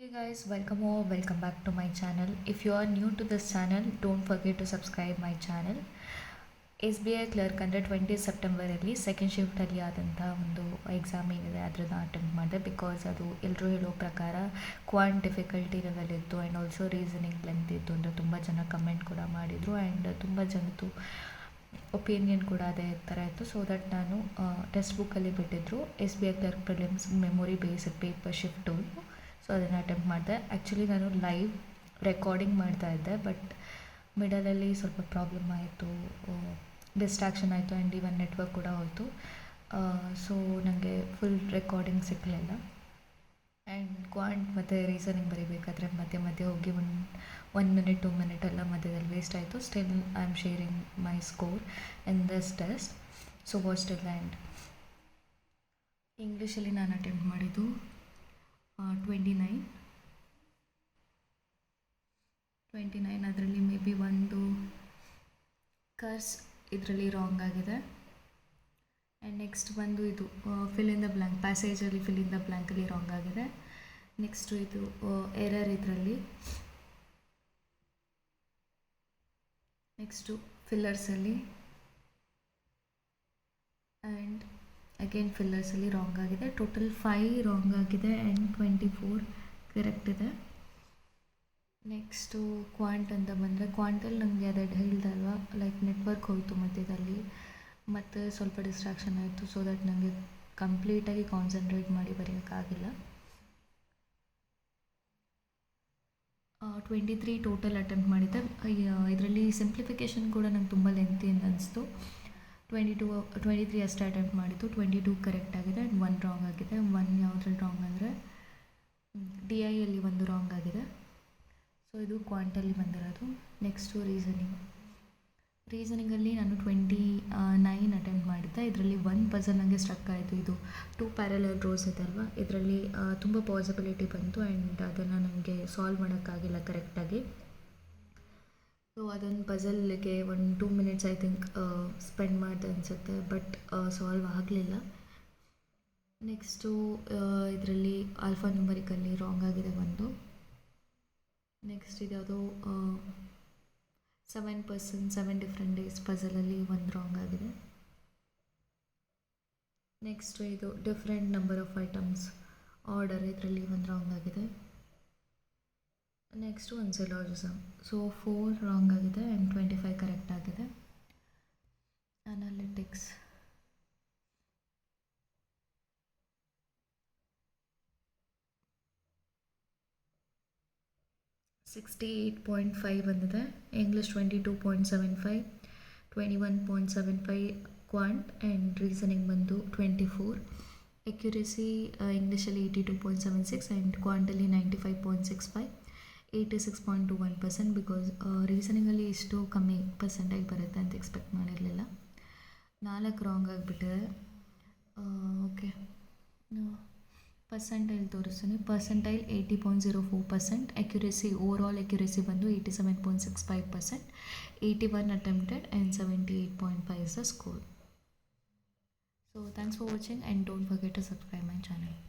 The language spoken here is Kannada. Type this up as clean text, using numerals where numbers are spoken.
Hey guys, welcome back to my channel. If you are new to this channel, don't forget to subscribe my channel. S B I clerk ಅಂದರೆ 20 ಸೆಪ್ಟೆಂಬರಲ್ಲಿ ಸೆಕೆಂಡ್ ಶಿಫ್ಟಲ್ಲಿ ಆದಂಥ ಒಂದು ಎಕ್ಸಾಮ್ ಏನಿದೆ ಅದನ್ನು ಅಟೆಂಪ್ಟ್ ಮಾಡಿದೆ. ಬಿಕಾಸ್ ಅದು ಎಲ್ಲರೂ ಹೇಳೋ ಪ್ರಕಾರ ಕ್ವಾಂಟ್ ಡಿಫಿಕಲ್ಟಿ ಲೆವೆಲ್ ಇತ್ತು ಆ್ಯಂಡ್ ಆಲ್ಸೋ ರೀಸನಿಂಗ್ ಲೆಂತ್ ಇತ್ತು ಅಂತ ತುಂಬ ಜನ ಕಮೆಂಟ್ ಕೂಡ ಮಾಡಿದರು. ಆ್ಯಂಡ್ ತುಂಬ ಜನದ್ದು ಒಪಿನಿಯನ್ ಕೂಡ ಅದೇ ಥರ ಇತ್ತು. ಸೊ ದಟ್ ನಾನು ಟೆಕ್ಸ್ಟ್ ಬುಕ್ಕಲ್ಲಿ ಬಿಟ್ಟಿದ್ರು S B I clerk prelims memory based paper shift. So ಅದನ್ನು ಅಟೆಂಪ್ಟ್ ಮಾಡಿದೆ. ಆ್ಯಕ್ಚುಲಿ ನಾನು ಲೈವ್ ರೆಕಾರ್ಡಿಂಗ್ ಮಾಡ್ತಾಯಿದ್ದೆ, ಬಟ್ ಮಿಡಲಲ್ಲಿ ಸ್ವಲ್ಪ ಪ್ರಾಬ್ಲಮ್ ಆಯಿತು, ಡಿಸ್ಟ್ರಾಕ್ಷನ್ ಆಯಿತು ಆ್ಯಂಡ್ ಈವನ್ ನೆಟ್ವರ್ಕ್ ಕೂಡ ಹೋಯಿತು. ಸೊ ನನಗೆ ಫುಲ್ ರೆಕಾರ್ಡಿಂಗ್ ಸಿಕ್ಕಲಿಲ್ಲ. ಆ್ಯಂಡ್ ಕ್ವಾಂಟ್ ಮತ್ತು ರೀಸನಿಂಗ್ ಬರೀಬೇಕಾದ್ರೆ ಮಧ್ಯೆ ಮಧ್ಯೆ ಹೋಗಿ 1 ಮಿನಿಟ್ 2 ಮಿನಿಟ್ ಎಲ್ಲ ಮಧ್ಯದಲ್ಲಿ ವೇಸ್ಟ್ ಆಯಿತು. Still I am sharing my score in this test. So watch till the end. ಇಂಗ್ಲೀಷಲ್ಲಿ ನಾನು ಅಟೆಂಪ್ಟ್ ಮಾಡಿದ್ದು 29. ಅದರಲ್ಲಿ ಮೇ ಬಿ ಒಂದು ಕರ್ಸ್ ಇದರಲ್ಲಿ ರಾಂಗ್ ಆಗಿದೆ. ಆ್ಯಂಡ್ ನೆಕ್ಸ್ಟ್ ಬಂದು ಇದು ಫಿಲ್ ಇನ್ ದ ಬ್ಲ್ಯಾಂಕ್, ಪ್ಯಾಸೇಜಲ್ಲಿ ಫಿಲ್ ಇನ್ ದ ಬ್ಲ್ಯಾಂಕಲ್ಲಿ ರಾಂಗ್ ಆಗಿದೆ. ನೆಕ್ಸ್ಟು ಇದು ಎರರ್ ಇದರಲ್ಲಿ. ನೆಕ್ಸ್ಟು ಫಿಲ್ಲರ್ಸಲ್ಲಿ ಆ್ಯಂಡ್ ಅಗೇನ್ ಫಿಲ್ಲರ್ಸಲ್ಲಿ ರಾಂಗ್ ಆಗಿದೆ. ಟೋಟಲ್ 5 ರಾಂಗ್ ಆಗಿದೆ ಆ್ಯಂಡ್ 24 ಕರೆಕ್ಟ್ ಇದೆ. ನೆಕ್ಸ್ಟು ಕ್ವಾಂಟ್ ಅಂತ ಬಂದರೆ ಕ್ವಾಂಟಲ್ಲಿ ನನಗೆ ಅದೇ ಹೇಳ್ದಲ್ವ, ಲೈಕ್ ನೆಟ್ವರ್ಕ್ ಹೋಯಿತು ಮಧ್ಯದಲ್ಲಿ ಮತ್ತು ಸ್ವಲ್ಪ ಡಿಸ್ಟ್ರಾಕ್ಷನ್ ಆಯಿತು. ಸೊ ದಟ್ ನನಗೆ ಕಂಪ್ಲೀಟಾಗಿ ಕಾನ್ಸಂಟ್ರೇಟ್ ಮಾಡಿ ಬರೆಯೋಕ್ಕಾಗಿಲ್ಲ. 23 ಟೋಟಲ್ ಅಟೆಂಪ್ಟ್ ಮಾಡಿದ್ದೆ. ಇದರಲ್ಲಿ ಸಿಂಪ್ಲಿಫಿಕೇಷನ್ ಕೂಡ ನಂಗೆ ತುಂಬ ಲೆಂತಿ ಅಂತ ಅನಿಸ್ತು. 23 ಅಷ್ಟೇ ಅಟೆಂಪ್ಟ್ ಮಾಡಿದ್ದು. 22 ಕರೆಕ್ಟ್ ಆಗಿದೆ ಆ್ಯಂಡ್ 1 ರಾಂಗ್ ಆಗಿದೆ. 1 ಯಾವುದ್ರಲ್ಲಿ ರಾಂಗ್ ಅಂದರೆ DIಯಲ್ಲಿ ಒಂದು ರಾಂಗ್ ಆಗಿದೆ. ಸೊ ಇದು ಕ್ವಾಂಟಲ್ಲಿ ಬಂದಿರೋದು. ನೆಕ್ಸ್ಟು ರೀಸನಿಂಗಲ್ಲಿ ನಾನು 29 ಅಟೆಂಪ್ಟ್ ಮಾಡಿದ್ದೆ. ಇದರಲ್ಲಿ 1 ಪಜಲ್ ನನಗೆ ಸ್ಟ್ರಕ್ ಆಯಿತು. ಇದು 2 ಪ್ಯಾರಲಲ್ ರೋಸ್ ಇದೆ ಅಲ್ವಾ, ಇದರಲ್ಲಿ ತುಂಬ ಪಾಸಿಬಿಲಿಟಿ ಬಂತು ಆ್ಯಂಡ್ ಅದನ್ನು ನನಗೆ ಸಾಲ್ವ್ ಮಾಡೋಕ್ಕಾಗಿಲ್ಲ ಕರೆಕ್ಟಾಗಿ. ಸೊ ಅದೊಂದು ಪಜಲ್ಗೆ 1-2 ಮಿನಿಟ್ಸ್ ಐ ಥಿಂಕ್ ಸ್ಪೆಂಡ್ ಮಾಡಿದೆ ಅನಿಸುತ್ತೆ, ಬಟ್ ಸಾಲ್ವ್ ಆಗಲಿಲ್ಲ. ನೆಕ್ಸ್ಟು ಇದರಲ್ಲಿ ಆಲ್ಫಾ ನ್ಯೂಮರಿಕಲ್ಲಿ ರಾಂಗ್ ಆಗಿದೆ ಒಂದು. ನೆಕ್ಸ್ಟ್ ಇದ್ಯಾವುದು 7 ಡಿಫ್ರೆಂಟ್ ಡೇಸ್ ಪಜಲಲ್ಲಿ 1 ರಾಂಗ್ ಆಗಿದೆ. ನೆಕ್ಸ್ಟು ಇದು different number of items order, ಇದರಲ್ಲಿ 1 ರಾಂಗ್ ಆಗಿದೆ. ನೆಕ್ಸ್ಟು ಒಂದು ಸಿಲಾಜಿಸಮ್. ಸೊ 4 ರಾಂಗ್ ಆಗಿದೆ ಆ್ಯಂಡ್ 25 ಕರೆಕ್ಟ್ ಆಗಿದೆ. ಅನಾಲಿಟಿಕ್ಸ್ 68.5 ಬಂದಿದೆ. ಇಂಗ್ಲೀಷ್ 22.75, 21.75 ಕ್ವಾಂಟ್ ಆ್ಯಂಡ್ ರೀಸನಿಂಗ್ ಬಂದು 24. ಅಕ್ಯುರೇಸಿ ಇಂಗ್ಲೀಷಲ್ಲಿ 82.76 ಆ್ಯಂಡ್ ಕ್ವಾಂಟಲ್ಲಿ 95.65, 86.21%. ಬಿಕಾಸ್ ರೀಸನಿಂಗಲ್ಲಿ ಇಷ್ಟು ಕಮ್ಮಿ ಪರ್ಸೆಂಟೇಜ್ ಬರುತ್ತೆ ಅಂತ ಎಕ್ಸ್ಪೆಕ್ಟ್ ಮಾಡಿರಲಿಲ್ಲ. 4 ರಾಂಗ್ ಆಗಿಬಿಟ್ಟಿದೆ. ಓಕೆ, ಪರ್ಸೆಂಟೈಲ್ ತೋರಿಸ್ತೀನಿ. ಪರ್ಸೆಂಟೈಲ್ 80.04%. ಅಕ್ಯುರೇಸಿ ಓವರಾಲ್ ಅಕ್ಯುರೇಸಿ ಬಂದು 87.65%. 81 attempted and 78.5 is the score. So thanks for watching and don't forget to subscribe my channel.